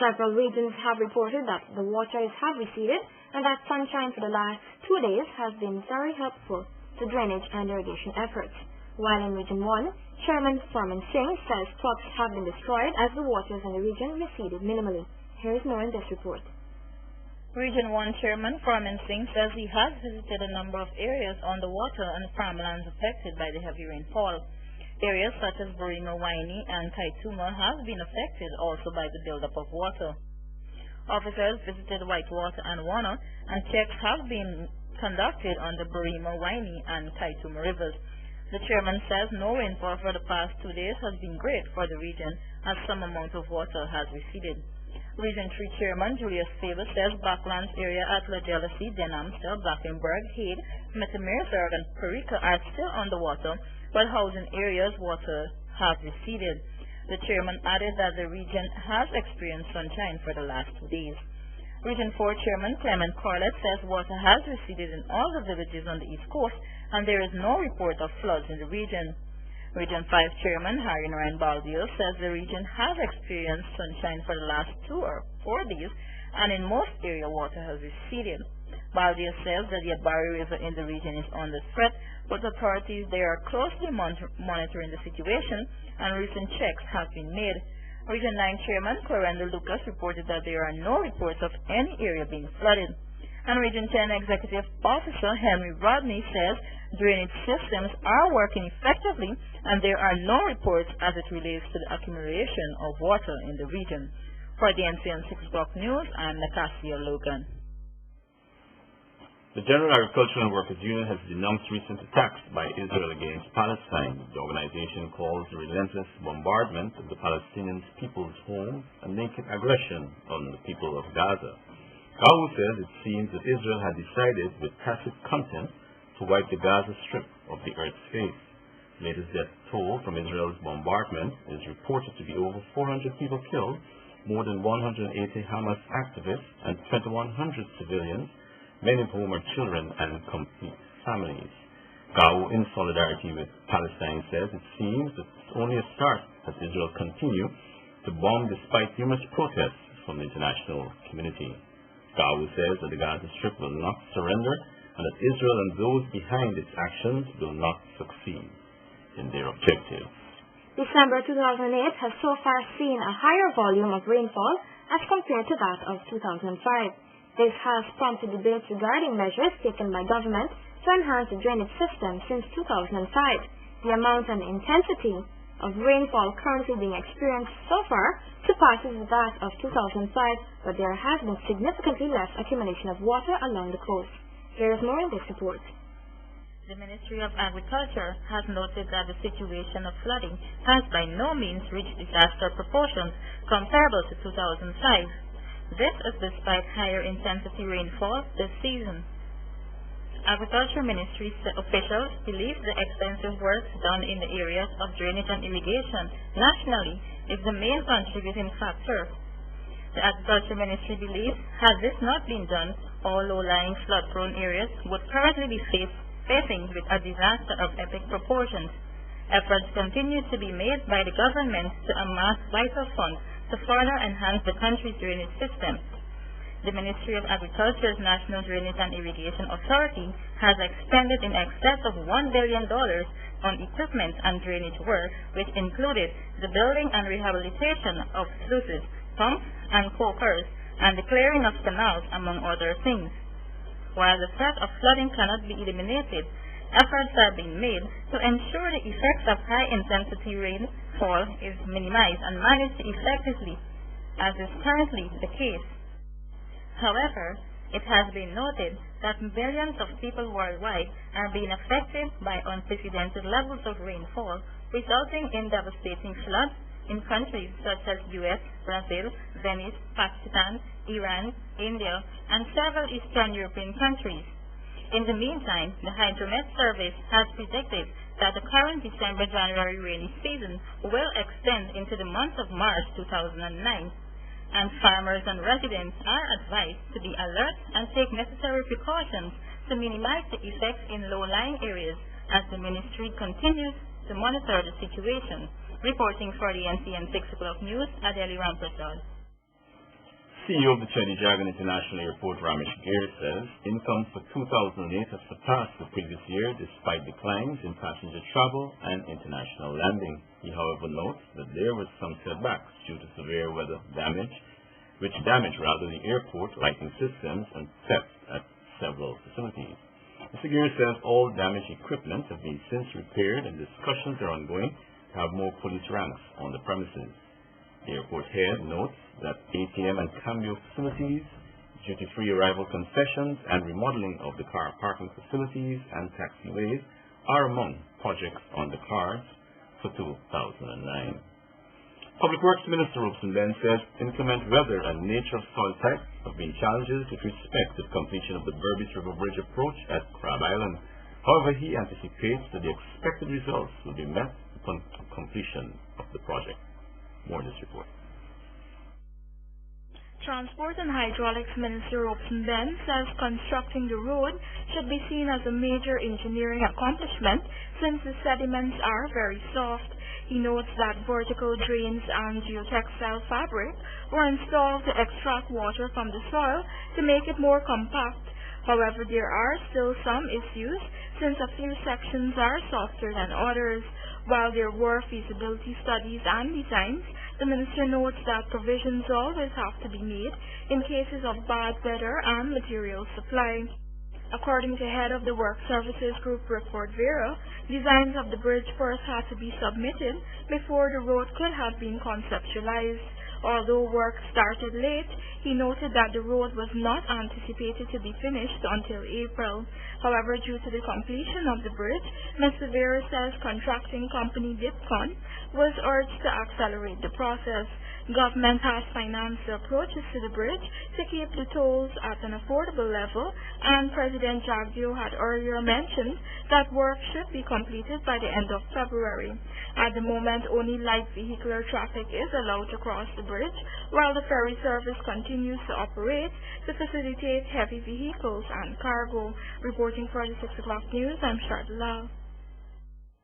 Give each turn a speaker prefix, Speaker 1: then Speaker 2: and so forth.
Speaker 1: Several regions have reported that the waters have receded and that sunshine for the last 2 days has been very helpful to drainage and irrigation efforts. While in Region 1, Chairman Furman Singh says crops have been destroyed as the waters in the region receded minimally. Here is more in this report.
Speaker 2: Region 1 Chairman Furman Singh says he has visited a number of areas on the water and farmlands affected by the heavy rainfall. Areas such as Burima, Waini, and Kaituma have been affected also by the buildup of water. Officers visited Whitewater and Warner, and checks have been conducted on the Burima, Waini, and Kaituma rivers. The chairman says no rainfall for the past 2 days has been great for the region as some amount of water has receded. Region 3 Chairman Julius Faber says Backlands area at La Jealousy, Denhamstel, Blackenberg, Hade, Metamersburg, and Parika are still underwater, while housing areas water has receded. The chairman added that the region has experienced sunshine for the last 2 days. Region 4 Chairman Clement Corlett says water has receded in all the villages on the East Coast, and there is no report of floods in the region. Region 5 Chairman Harry Ryan Baldio says the region has experienced sunshine for the last 2 or 4 days, and in most areas water has receded. Baldio says that the Abari River in the region is under threat, but authorities there are closely monitoring the situation, and recent checks have been made. Region 9 Chairman Clarendon Lucas reported that there are no reports of any area being flooded. And Region 10 Executive Officer Henry Rodney says drainage systems are working effectively and there are no reports as it relates to the accumulation of water in the region. For the NCN 6 O'Clock News, I'm Natassia Logan.
Speaker 3: The General Agricultural Workers Union has denounced recent attacks by Israel against Palestine. The organization calls the relentless bombardment of the Palestinian people's homes a naked aggression on the people of Gaza. GAU says it seems that Israel had decided with tacit consent to wipe the Gaza Strip of the Earth's face. Latest death toll from Israel's bombardment is reported to be over 400 people killed, more than 180 Hamas activists, and 2,100 civilians, many of whom are children and complete families. GAU, in solidarity with Palestine, says it seems that it's only a start as Israel continues to bomb despite numerous protests from the international community. GAU says that the Gaza Strip will not surrender and that Israel and those behind its actions will not succeed in their objectives.
Speaker 1: December 2008 has so far seen a higher volume of rainfall as compared to that of 2005. This has prompted debates regarding measures taken by government to enhance the drainage system since 2005. The amount and intensity of rainfall currently being experienced so far surpasses that of 2005, but there has been significantly less accumulation of water along the coast. Here is more in this report.
Speaker 2: The Ministry of Agriculture has noted that the situation of flooding has by no means reached disaster proportions comparable to 2005. This is despite higher intensity rainfall this season. Agriculture Ministry officials believe the extensive work done in the areas of drainage and irrigation nationally is the main contributing factor. The Agriculture Ministry believes had this not been done, all low-lying flood-prone areas would currently be facing with a disaster of epic proportions. Efforts continue to be made by the government to amass vital funds to further enhance the country's drainage system. The Ministry of Agriculture's National Drainage and Irrigation Authority has expended in excess of $1 billion on equipment and drainage work, which included the building and rehabilitation of sluices, pumps, and cokers, and the clearing of canals, among other things. While the threat of flooding cannot be eliminated, efforts are being made to ensure the effects of high-intensity rainfall is minimized and managed effectively, as is currently the case. However, it has been noted that millions of people worldwide are being affected by unprecedented levels of rainfall, resulting in devastating floods in countries such as US, Brazil, Venice, Pakistan, Iran, India, and several Eastern European countries. In the meantime, the Hydromet Service has predicted that the current December-January rainy season will extend into the month of March 2009. And farmers and residents are advised to be alert and take necessary precautions to minimize the effects in low-lying areas as the ministry continues to monitor the situation. Reporting for the NCN 6 O'Clock News, Adeli Ramprasad.
Speaker 3: CEO of the Chedi Jagan International Airport, Ramesh Gir, says income for 2008 has surpassed the previous year despite declines in passenger travel and international landing. He, however, notes that there were some setbacks due to severe weather damage, which damaged the airport lighting systems and theft at several facilities. Mr. Gir says all damaged equipment have been since repaired and discussions are ongoing to have more police ranks on the premises. The airport head notes that ATM and cambio facilities, duty-free arrival concessions, and remodeling of the car parking facilities and taxiways are among projects on the cards for 2009. Public Works Minister Robson Ben says inclement weather and nature of soil type have been challenges with respect to the completion of the Berbice River Bridge approach at Crab Island. However, he anticipates that the expected results will be met upon completion of the project. More in this report.
Speaker 4: Transport and Hydraulics Minister Robson Ben says constructing the road should be seen as a major engineering accomplishment since the sediments are very soft. He notes that vertical drains and geotextile fabric were installed to extract water from the soil to make it more compact. However, there are still some issues since a few sections are softer than others. While there were feasibility studies and designs, the minister notes that provisions always have to be made in cases of bad weather and material supply. According to head of the Work Services Group, Rickford Vera, designs of the bridge first had to be submitted before the road could have been conceptualized. Although work started late, he noted that the road was not anticipated to be finished until April. However, due to the completion of the bridge, Mr. Vera says contracting company Dipcon was urged to accelerate the process. Government has financed the approaches to the bridge to keep the tolls at an affordable level, and President Jagdeo had earlier mentioned that work should be completed by the end of February. At the moment, only light vehicular traffic is allowed to cross the bridge, while the ferry service continues to operate to facilitate heavy vehicles and cargo. Reporting for the 6 o'clock news, I'm Shardalal.